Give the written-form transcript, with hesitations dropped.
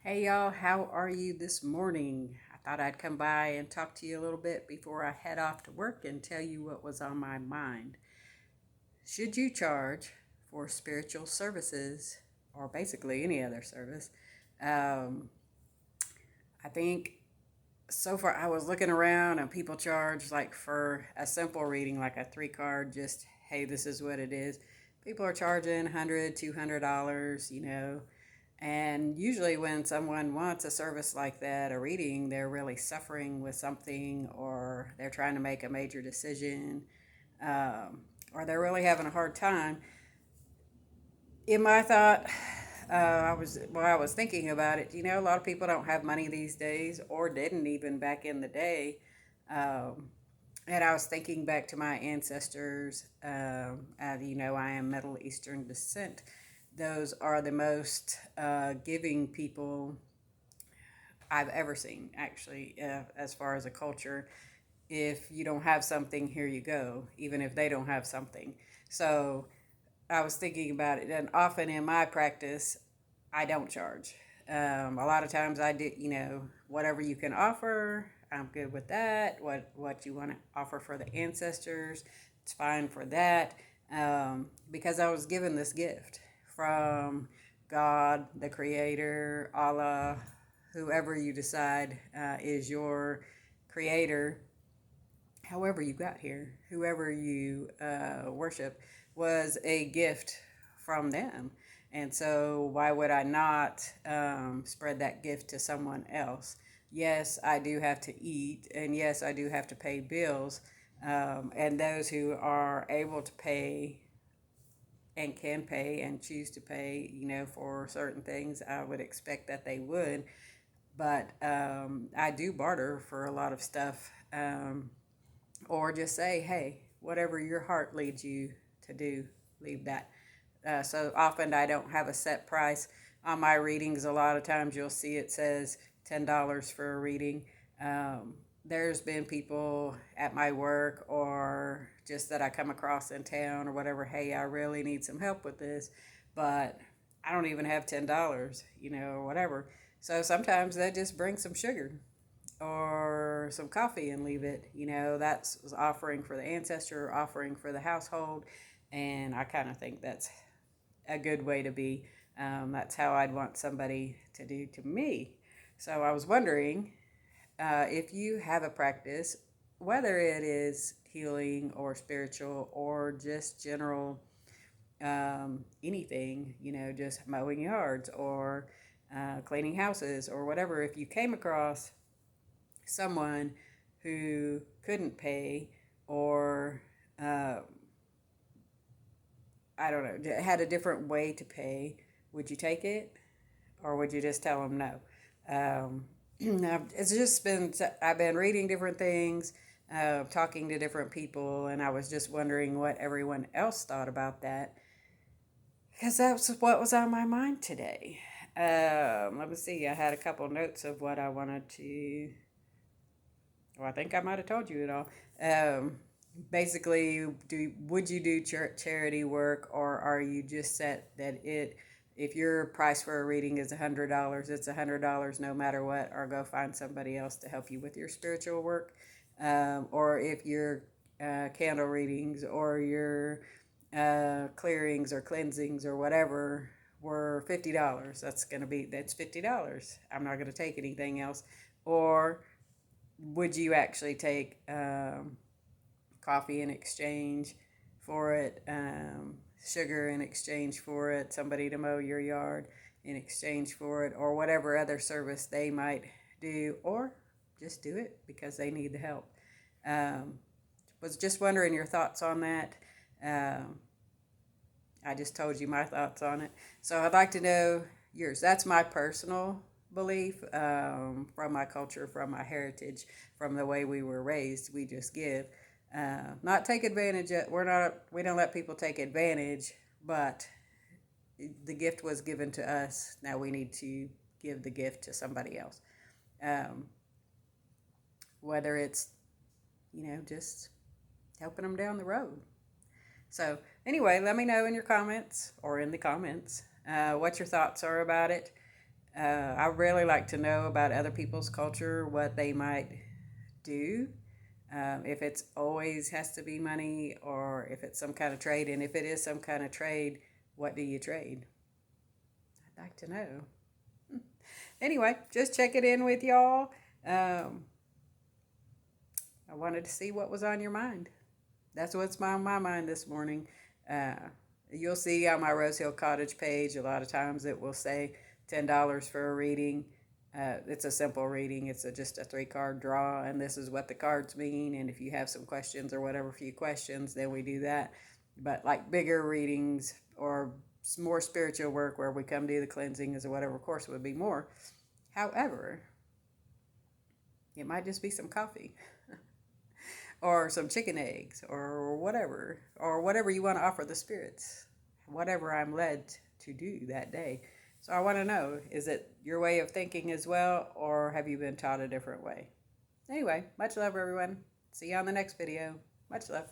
Hey y'all, how are you this morning? I thought I'd come by and talk to you a little bit before I head off to work and tell you what was on my mind. Should you charge for spiritual services or basically any other service? Um, I think so far I was looking around and people charge like for a simple reading, like a three card, just hey, this is what it is. People are charging $100, $200, and usually, when someone wants a service like that, a reading, they're really suffering with something, or they're trying to make a major decision, um, or they're really having a hard time. In my thought, I was thinking about it. A lot of people don't have money these days, or didn't even back in the day. Um, and I was thinking back to my ancestors. I am Middle Eastern descent. Those are the most giving people I've ever seen, actually, as far as a culture. If you don't have something, here you go, even if they don't have something. So I was thinking about it, and often in my practice, I don't charge. A lot of times I do, whatever you can offer, I'm good with that. What you want to offer for the ancestors, it's fine for that. Because I was given this gift from God, the Creator, Allah, whoever you decide is your creator, however you got here, whoever you worship, was a gift from them. And so, why would I not spread that gift to someone else? Yes, I do have to eat, and yes, I do have to pay bills. And those who are able to pay and can pay and choose to pay, for certain things, I would expect that they would. But I do barter for a lot of stuff, or just say, hey, whatever your heart leads you to do, leave that. So often I don't have a set price on my readings. A lot of times you'll see it says $10 for a reading. There's been people at my work or just that I come across in town or whatever, hey, I really need some help with this, but I don't even have $10, or whatever. So sometimes they just bring some sugar or some coffee and leave it. That's offering for the ancestor, offering for the household. And I kind of think that's a good way to be. That's how I'd want somebody to do to me. So I was wondering if you have a practice, whether it is healing or spiritual or just general anything, just mowing yards or cleaning houses or whatever, if you came across someone who couldn't pay or uh, I don't know, had a different way to pay, would you take it or would you just tell them no? Um, it's just been, I've been reading different things, talking to different people, and I was just wondering what everyone else thought about that because that's what was on my mind today. Let me see, I had a couple notes of what I wanted to. Well, I think I might have told you it all. Basically, would you do charity work, or are you just set that if your price for a reading is $100, it's $100 no matter what, or go find somebody else to help you with your spiritual work, or if your candle readings or your clearings or cleansings or whatever were $50, that's $50. I'm not gonna take anything else, or would you actually take coffee in exchange for it, sugar in exchange for it, somebody to mow your yard in exchange for it, or whatever other service they might do, or just do it because they need the help? Um, was just wondering your thoughts on that. Um, I just told you my thoughts on it. So I'd like to know yours. That's my personal belief, from my culture, from my heritage, from the way we were raised. We just give, not take advantage of. We don't let people take advantage, but the gift was given to us. Now we need to give the gift to somebody else. Um, Whether it's, just helping them down the road. So, anyway, let me know in your comments or in the comments what your thoughts are about it. I really like to know about other people's culture, what they might do. If it's always has to be money or if it's some kind of trade. And if it is some kind of trade, what do you trade? I'd like to know. Anyway, just check it in with y'all. I wanted to see what was on your mind. That's what's on my mind this morning. Uh, you'll see on my Rose Hill Cottage page, a lot of times it will say $10 for a reading. It's a simple reading. It's just a 3-card draw, and this is what the cards mean. And if you have some questions or whatever, few questions, then we do that. But like bigger readings or more spiritual work where we come do the cleansings or whatever, of course, would be more. However, it might just be some coffee or some chicken eggs or whatever you want to offer the spirits, whatever I'm led to do that day. So I want to know, is it your way of thinking as well, or have you been taught a different way? Anyway, much love, everyone. See you on the next video. Much love.